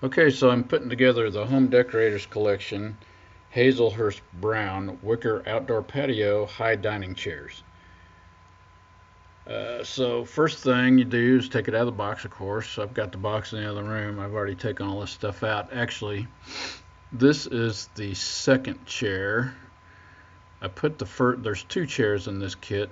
Okay, so I'm putting together the Home Decorators Collection Hazelhurst Brown Wicker Outdoor Patio High Dining Chairs. So first thing you do is take it out of the box, of course. I've got the box in the other room. I've already taken all this stuff out. Actually, this is the second chair. I put the first, there's two chairs in this kit,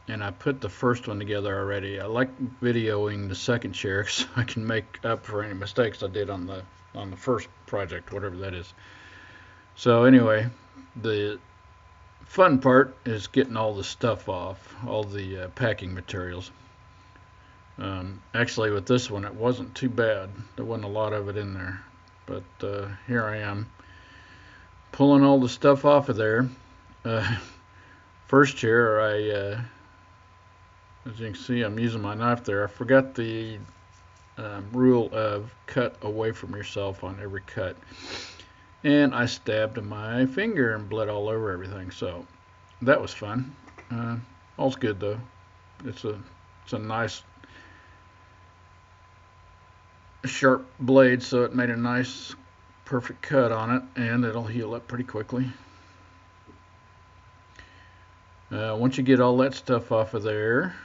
and I put the first one together already. I like videoing the second chair so I can make up for any mistakes I did on the first project, whatever that is. So anyway, the fun part is getting all the stuff off, all the packing materials. Actually, with this one, it wasn't too bad. There wasn't a lot of it in there, but here I am pulling all the stuff off of there. Uh, First chair, as you can see, I'm using my knife there. I forgot the rule of cut away from yourself on every cut, and I stabbed my finger and bled all over everything. So that was fun. All's good though. It's a it's a nice sharp blade, so it made a nice perfect cut on it, and it'll heal up pretty quickly. Once you get all that stuff off of there,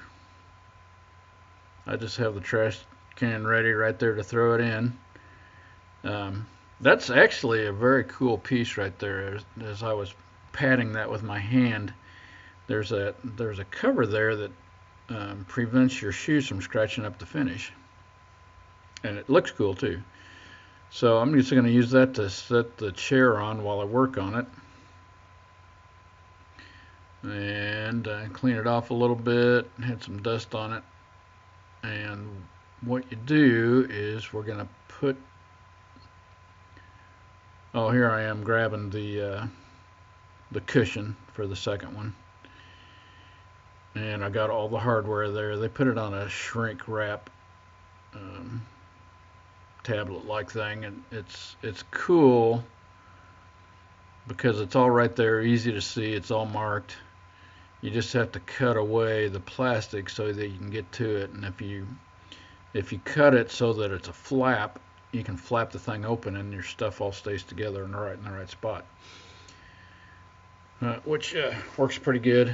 I just have the trash can ready right there to throw it in. That's actually a very cool piece right there. As I was patting that with my hand, there's a cover there that prevents your shoes from scratching up the finish, and it looks cool too. So I'm just going to use that to set the chair on while I work on it, and clean it off a little bit. Had some dust on it, and what you do is we're going to put. Oh, here I am grabbing the cushion for the second one, and I got all the hardware there. They put it on a shrink wrap um, tablet-like thing, and it's cool because it's all right there, easy to see. It's all marked. You just have to cut away the plastic so that you can get to it, and if you cut it so that it's a flap, you can flap the thing open, and your stuff all stays together in the right spot, which works pretty good.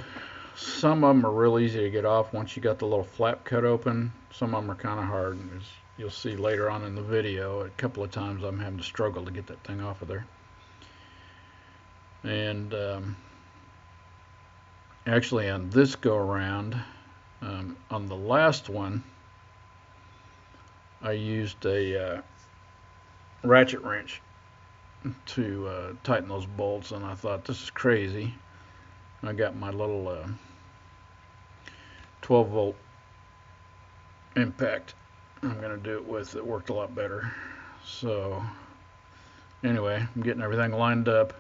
Some of them are real easy to get off once you got the little flap cut open. Some of them are kind of hard, and as you'll see later on in the video, a couple of times I'm having to struggle to get that thing off of there. And actually on this go around, on the last one, I used a ratchet wrench to tighten those bolts, and I thought, this is crazy. I got my little 12 volt impact I'm going to do it with. It worked a lot better. So anyway, I'm getting everything lined up.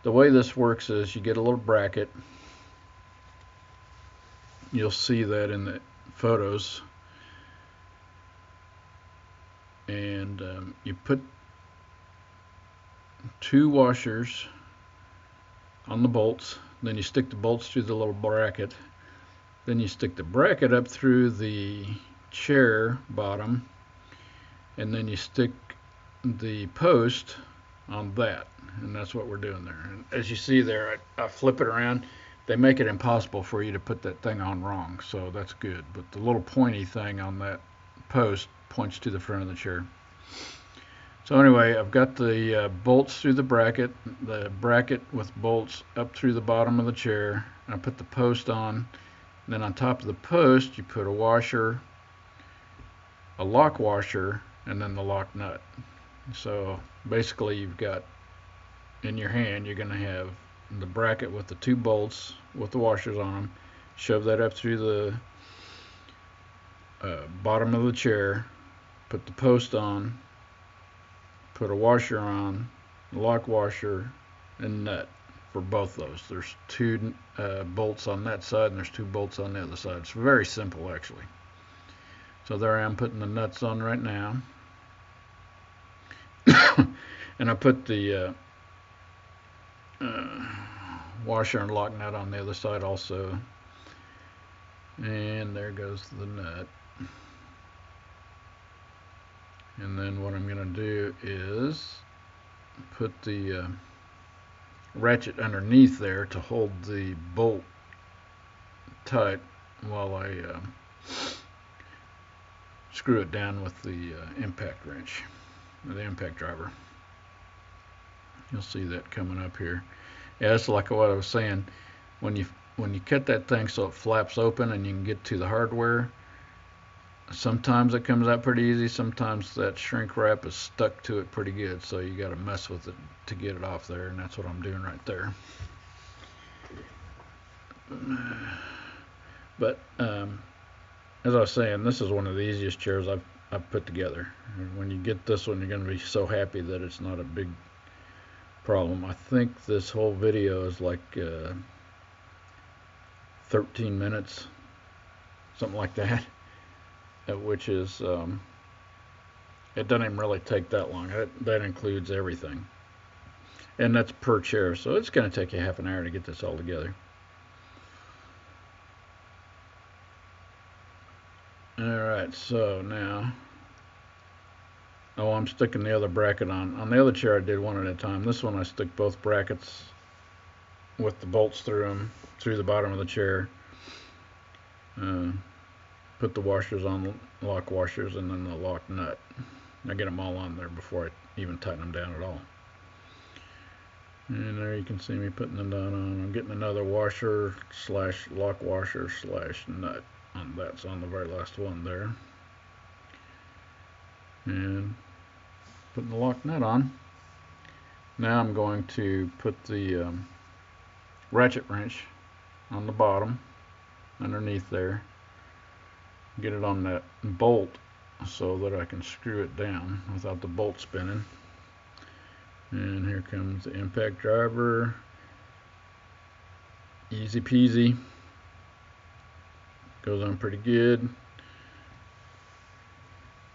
The way this works is you get a little bracket. You'll see that in the photos. And you put two washers on the bolts. Then you stick the bolts through the little bracket. Then you stick the bracket up through the chair bottom, and then you stick the post on that, and that's what we're doing there. And as you see there, I flip it around. They make it impossible for you to put that thing on wrong, so that's good. But the little pointy thing on that post points to the front of the chair. So anyway, I've got the bolts through the bracket with bolts up through the bottom of the chair. I put the post on. Then on top of the post, you put a washer, a lock washer, and then the lock nut. So basically you've got, in your hand, you're going to have the bracket with the two bolts with the washers on them. Shove that up through the bottom of the chair, put the post on, put a washer on, lock washer, and nut for both those. There's two bolts on that side, and there's two bolts on the other side. It's very simple, actually. So there I am putting the nuts on right now. And I put the washer and lock nut on the other side also. And there goes the nut. And then what I'm going to do is put the ratchet underneath there to hold the bolt tight while I screw it down with the impact wrench, or the impact driver. You'll see that coming up here. Yeah, that's like what I was saying. When you cut that thing so it flaps open and you can get to the hardware, sometimes it comes out pretty easy. Sometimes that shrink wrap is stuck to it pretty good, so you got to mess with it to get it off there, and that's what I'm doing right there. But as I was saying, this is one of the easiest chairs I've put together. And when you get this one, you're going to be so happy that it's not a big problem. I think this whole video is like 13 minutes, something like that, which is it doesn't even really take that long. That includes everything, and that's per chair, so it's going to take you half an hour to get this all together. Alright, so now, I'm sticking the other bracket on. On the other chair I did one at a time. This one I stick both brackets with the bolts through them, through the bottom of the chair. Put the washers on, lock washers, and then the lock nut. I get them all on there before I even tighten them down at all. And there you can see me putting the nut on. I'm getting another washer slash lock washer slash nut on that's on the very last one there. And putting the lock nut on. Now I'm going to put the ratchet wrench on the bottom underneath there. Get it on that bolt so that I can screw it down without the bolt spinning. And here comes the impact driver. Easy peasy. Goes on pretty good.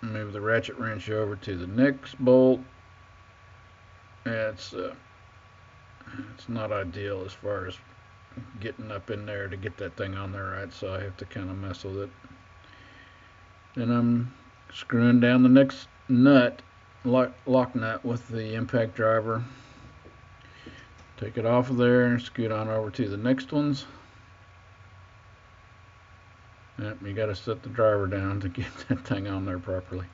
Move the ratchet wrench over to the next bolt. It's not ideal as far as getting up in there to get that thing on there right, so I have to kind of mess with it. Then I'm screwing down the next nut, lock nut, with the impact driver. Take it off of there and scoot on over to the next ones. Yep, you got to set the driver down to get that thing on there properly.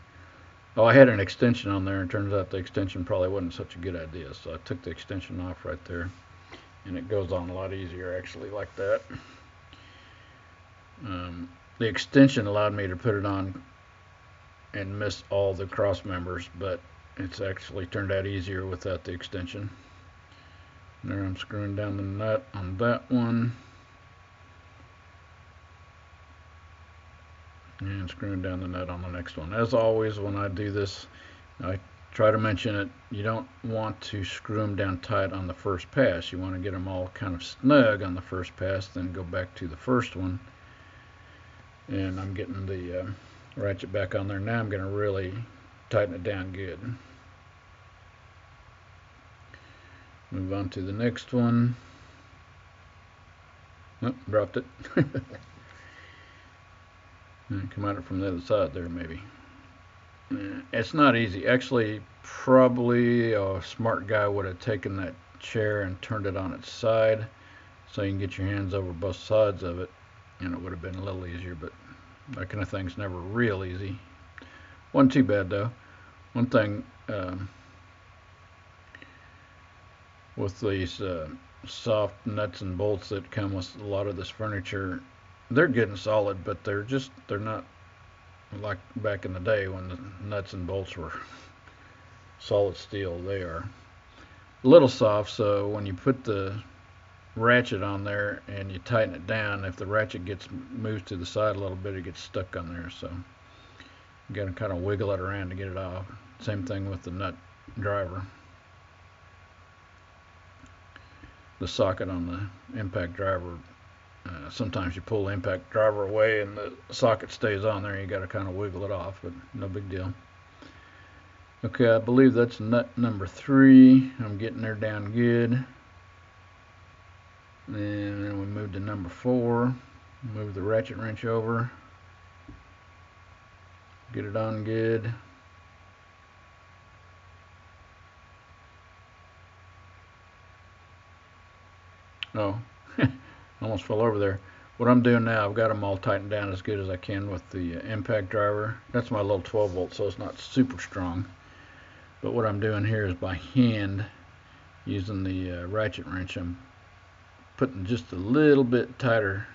Oh, I had an extension on there, and it turns out the extension probably wasn't such a good idea, so I took the extension off right there, and it goes on a lot easier actually like that. The extension allowed me to put it on and miss all the cross members, but it's actually turned out easier without the extension. There I'm screwing down the nut on that one. And screwing down the nut on the next one. As always, when I do this, I try to mention it. You don't want to screw them down tight on the first pass. You want to get them all kind of snug on the first pass, then go back to the first one. And I'm getting the ratchet back on there. Now I'm going to really tighten it down good. Move on to the next one. Oh, dropped it. And come at it from the other side there, maybe. It's not easy. Actually, probably a smart guy would have taken that chair and turned it on its side so you can get your hands over both sides of it, and it would have been a little easier, but that kind of thing's never real easy. Wasn't too bad, though. One thing with these soft nuts and bolts that come with a lot of this furniture, they're good and solid, but they're not like back in the day when the nuts and bolts were solid steel. They are a little soft, so when you put the ratchet on there and you tighten it down, if the ratchet gets moved to the side a little bit, it gets stuck on there, so you got to kind of wiggle it around to get it off. Same thing with the nut driver. The socket on the impact driver, sometimes you pull the impact driver away and the socket stays on there. You got to kind of wiggle it off, but no big deal. Okay, I believe that's nut number 3. I'm getting there down good. And then we move to number 4. Move the ratchet wrench over. Get it on good. Oh, almost fell over there. What I'm doing now, I've got them all tightened down as good as I can with the impact driver. That's my little 12 volt, so it's not super strong. But what I'm doing here is by hand, using the ratchet wrench, I'm putting just a little bit tighter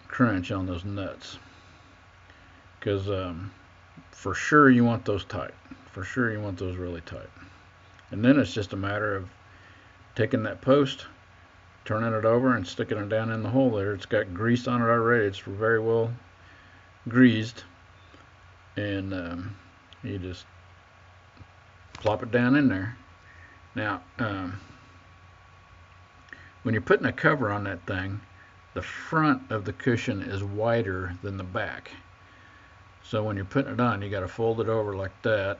crunch on those nuts. Because for sure you want those tight. For sure you want those really tight. And then it's just a matter of taking that post, turning it over and sticking it down in the hole there. It's got grease on it already. It's very well greased. And you just plop it down in there. Now, when you're putting a cover on that thing, the front of the cushion is wider than the back. So when you're putting it on, you got to fold it over like that,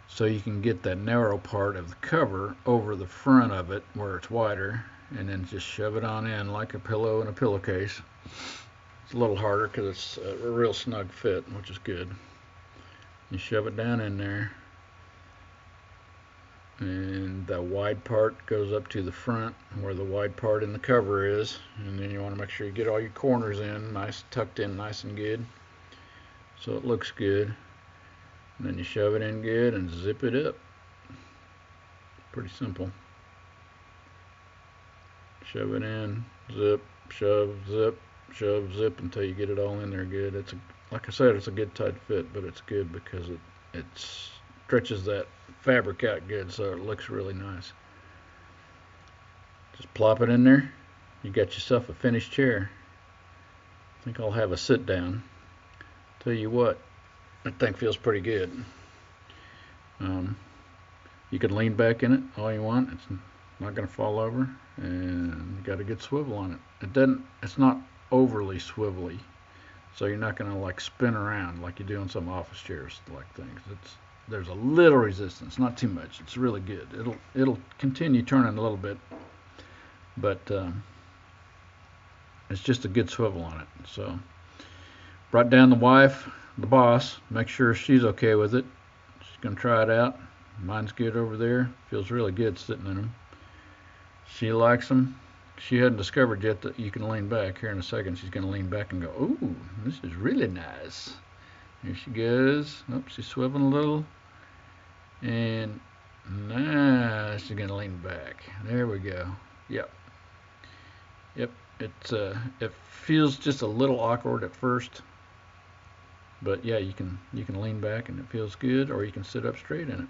so you can get that narrow part of the cover over the front of it where it's wider, and then just shove it on in like a pillow in a pillowcase. It's a little harder because it's a real snug fit, which is good. You shove it down in there, and the wide part goes up to the front where the wide part in the cover is, and then you want to make sure you get all your corners in nice, tucked in nice and good, so it looks good. And then you shove it in good and zip it up. Pretty simple. Shove it in, zip, shove, zip until you get it all in there good. It's like I said, it's a good tight fit, but it's good because it stretches that fabric out good, so it looks really nice. Just plop it in there. You got yourself a finished chair. I think I'll have a sit down. Tell you what, that thing feels pretty good. You can lean back in it all you want. It's not going to fall over, and you got a good swivel on it. It's not overly swivelly, so you're not going to like spin around like you do on some office chairs like things. There's a little resistance, not too much. It's really good. It'll continue turning a little bit, but it's just a good swivel on it. So brought down the wife, the boss, make sure she's okay with it. She's gonna try it out. Mine's good over there. Feels really good sitting in them. She likes them. She hadn't discovered yet that you can lean back. Here in a second, she's gonna lean back and go, "Ooh, this is really nice." Here she goes. Oh, she's swiveling a little. And now she's gonna lean back. There we go. Yep. It feels just a little awkward at first, but yeah, you can lean back and it feels good, or you can sit up straight in it.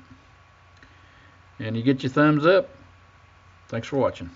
And you get your thumbs up. Thanks for watching.